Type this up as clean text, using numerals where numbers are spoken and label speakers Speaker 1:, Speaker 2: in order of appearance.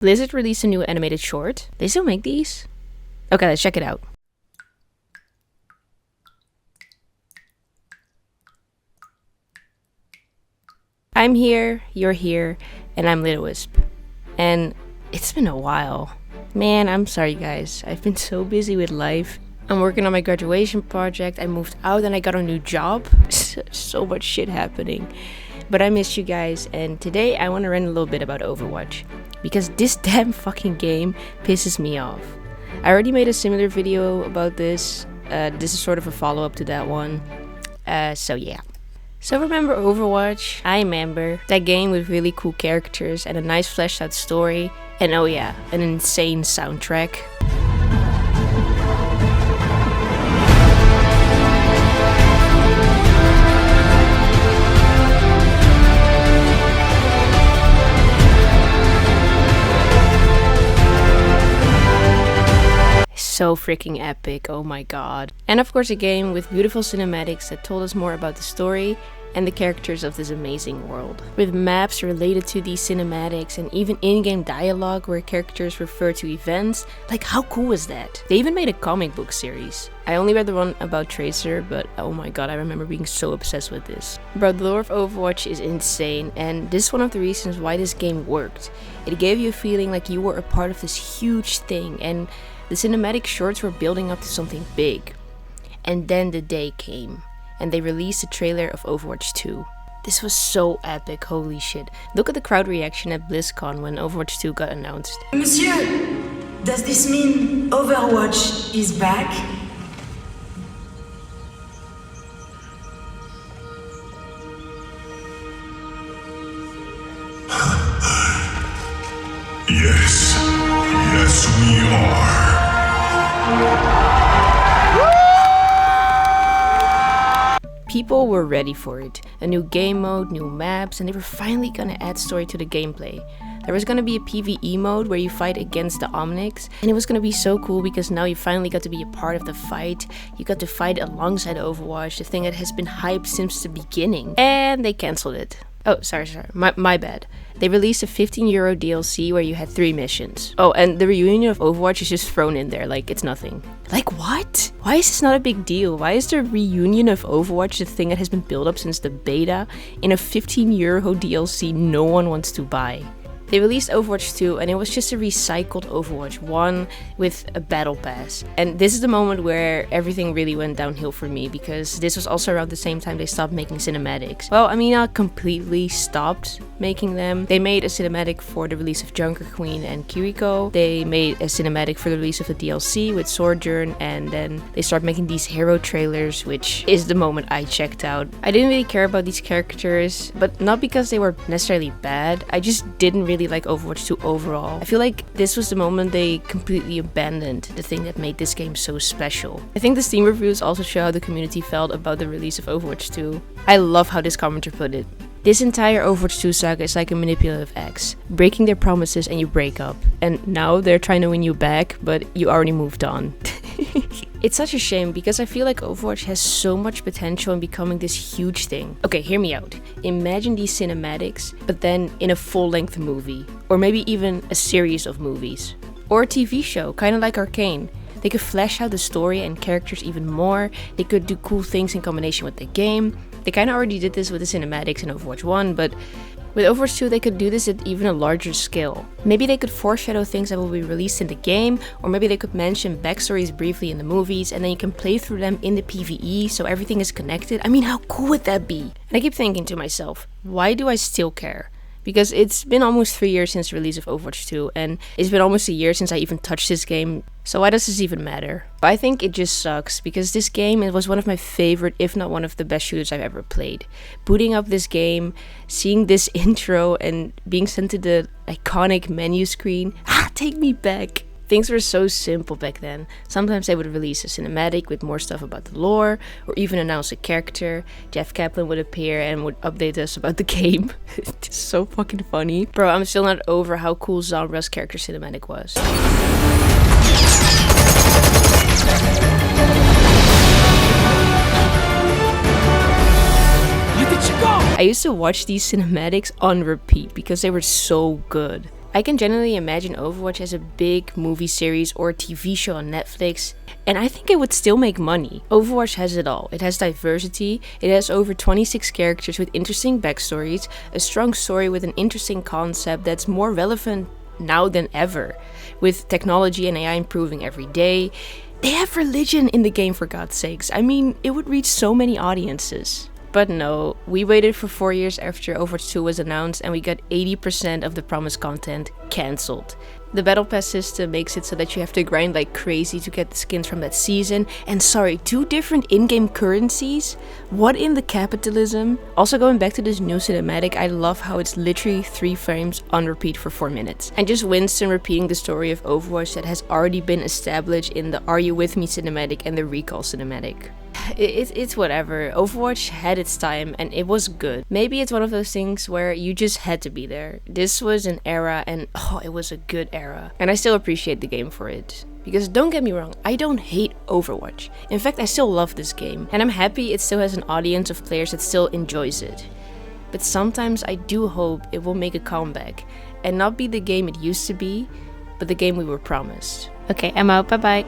Speaker 1: Blizzard released a new animated short. They still make these? Okay, let's check it out. I'm here, you're here, and I'm Little Wisp. And it's been a while. Man, I'm sorry guys. I've been so busy with life. I'm working on my graduation project, I moved out and I got a new job. So much shit happening. But I missed you guys, and today I want to rant a little bit about Overwatch. Because this damn fucking game pisses me off. I already made a similar video about this. This is sort of a follow-up to that one. So yeah. So remember Overwatch? I remember that game with really cool characters and a nice fleshed out story. And oh yeah, an insane soundtrack. So freaking epic, oh my god. And of course a game with beautiful cinematics that told us more about the story and the characters of this amazing world. With maps related to these cinematics and even in-game dialogue where characters refer to events. Like, how cool was that? They even made a comic book series. I only read the one about Tracer, but oh my god, I remember being so obsessed with this. Bro, the lore of Overwatch is insane, and this is one of the reasons why this game worked. It gave you a feeling like you were a part of this huge thing, and the cinematic shorts were building up to something big. And then the day came, and they released a trailer of Overwatch 2. This was so epic, holy shit. Look at the crowd reaction at BlizzCon when Overwatch 2 got announced.
Speaker 2: Monsieur, does this mean Overwatch is back?
Speaker 3: Yes, we are.
Speaker 1: People were ready for it. A new game mode, new maps, and they were finally gonna add story to the gameplay. There was gonna be a PvE mode where you fight against the Omnics, and it was gonna be so cool because now you finally got to be a part of the fight. You got to fight alongside Overwatch, the thing that has been hyped since the beginning. And they cancelled it. Oh, sorry, my bad. They released a €15 DLC where you had 3 missions. Oh, and the reunion of Overwatch is just thrown in there, like it's nothing. Like what? Why is this not a big deal? Why is the reunion of Overwatch the thing that has been built up since the beta in a €15 DLC no one wants to buy? They released Overwatch 2 and it was just a recycled Overwatch 1 with a battle pass. And this is the moment where everything really went downhill for me because this was also around the same time they stopped making cinematics. Well, I mean, not completely stopped making them. They made a cinematic for the release of Junker Queen and Kiriko. They made a cinematic for the release of the DLC with Sojourn, and then they started making these hero trailers, which is the moment I checked out. I didn't really care about these characters, but not because they were necessarily bad. I just didn't really like Overwatch 2 overall. I feel like this was the moment they completely abandoned the thing that made this game so special. I think the Steam reviews also show how the community felt about the release of Overwatch 2. I love how this commenter put it. This entire Overwatch 2 saga is like a manipulative ex, breaking their promises and you break up. And now they're trying to win you back, but you already moved on. It's such a shame because I feel like Overwatch has so much potential in becoming this huge thing. Okay, hear me out. Imagine these cinematics, but then in a full-length movie. Or maybe even a series of movies. Or a TV show, kind of like Arcane. They could flesh out the story and characters even more. They could do cool things in combination with the game. They kind of already did this with the cinematics in Overwatch 1, but with Overwatch 2 they could do this at even a larger scale. Maybe they could foreshadow things that will be released in the game, or maybe they could mention backstories briefly in the movies, and then you can play through them in the PvE, so everything is connected. I mean, how cool would that be? And I keep thinking to myself, why do I still care? Because it's been almost 3 years since the release of Overwatch 2, and it's been almost a year since I even touched this game, so why does this even matter? I think it just sucks, because this game it was one of my favorite, if not one of the best shooters I've ever played. Booting up this game, seeing this intro, and being sent to the iconic menu screen, take me back. Things were so simple back then. Sometimes they would release a cinematic with more stuff about the lore, or even announce a character. Jeff Kaplan would appear and would update us about the game. It's so fucking funny. Bro, I'm still not over how cool Zombra's character cinematic was. I used to watch these cinematics on repeat because they were so good. I can generally imagine Overwatch as a big movie series or TV show on Netflix, and I think it would still make money. Overwatch has it all. It has diversity, it has over 26 characters with interesting backstories, a strong story with an interesting concept that's more relevant now than ever, with technology and AI improving every day. They have religion in the game, for God's sakes. I mean, it would reach so many audiences. But no, we waited for 4 years after Overwatch 2 was announced and we got 80% of the promised content cancelled. The Battle Pass system makes it so that you have to grind like crazy to get the skins from that season. And sorry, 2 different in-game currencies? What in the capitalism? Also, going back to this new cinematic, I love how it's literally 3 frames on repeat for 4 minutes. And just Winston repeating the story of Overwatch that has already been established in the Are You With Me cinematic and the Recall cinematic. It's whatever. Overwatch had its time and it was good. Maybe it's one of those things where you just had to be there. This was an era and it was a good era. And I still appreciate the game for it. Because don't get me wrong, I don't hate Overwatch. In fact, I still love this game. And I'm happy it still has an audience of players that still enjoys it. But sometimes I do hope it will make a comeback. And not be the game it used to be, but the game we were promised. Okay, I'm out. Bye bye.